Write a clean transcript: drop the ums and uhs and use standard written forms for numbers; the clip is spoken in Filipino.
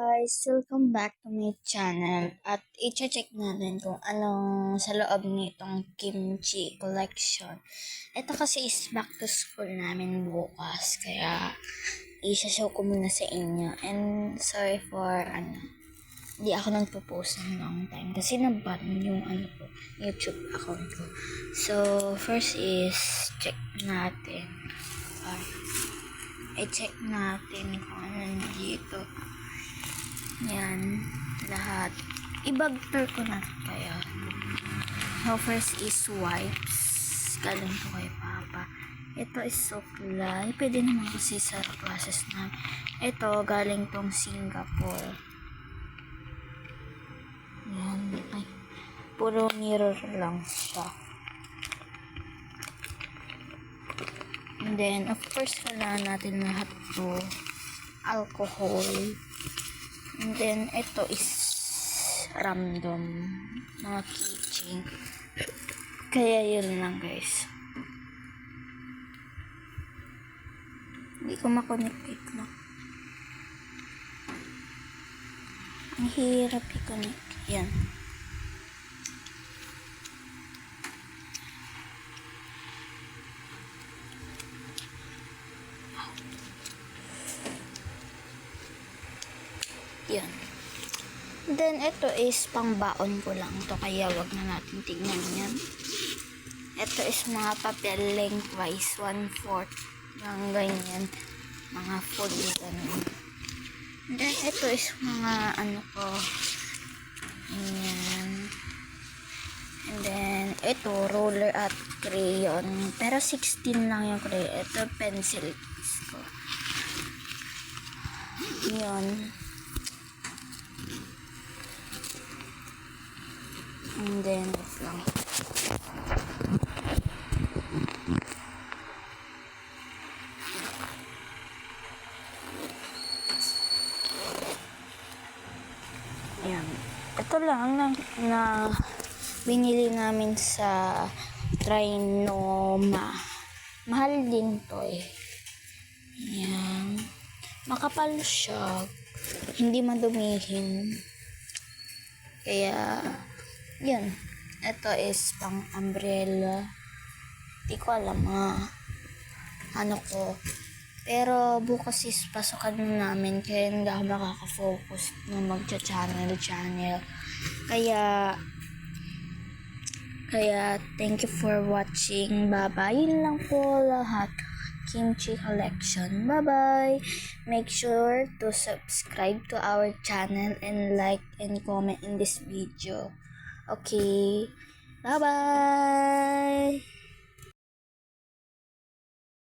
Guys, welcome back to my channel at i-check natin kung anong sa loob nitong kimchi collection. Ito kasi is back to school namin bukas, kaya i-show ko muna sa inyo. And sorry for hindi ako nagpo-post ng long time kasi naban yung YouTube account ko. So first is check natin. I-check natin kung ano dito. Yan, lahat. I-bagter ko na kaya. So, first is wipes. Galing ko kay Papa. Ito is suklay. Pwede naman kasi sa classes na. Ito, galing tong Singapore. Yan. Ay, puro mirror lang siya. And then, of course, kailangan natin lahat to. Alcohol. And then, ito is random. Mga keychain. Kaya yun lang, guys. Hindi ko makonect lang. Ang hirap i-connect. Yan. Yan. Then, ito is pangbaon ko lang to kaya wag na natin tignan yan. Ito is mga papel lengthwise, 1/4 ng ganyan. Mga food, ganun. Then, ito is mga ko. Ayan. And then, ito, roller at crayon. Pero 16 lang yung crayon. Ito, pencil piece ko. Yun. And then, ito lang. Ayan. Ito lang na binili namin sa Trinoma. Mahal din to eh. Ayan. Makapal siya. Hindi madumihin. Kaya, yun. Ito is pang umbrella. Di ko alam ko. Pero bukas is pasukan namin kaya hindi ako makaka-focus na magcha-channel. Kaya thank you for watching. Bye-bye. Yun lang po lahat. Kimchi collection. Bye-bye. Make sure to subscribe to our channel and like and comment in this video. Okay. Bye-bye.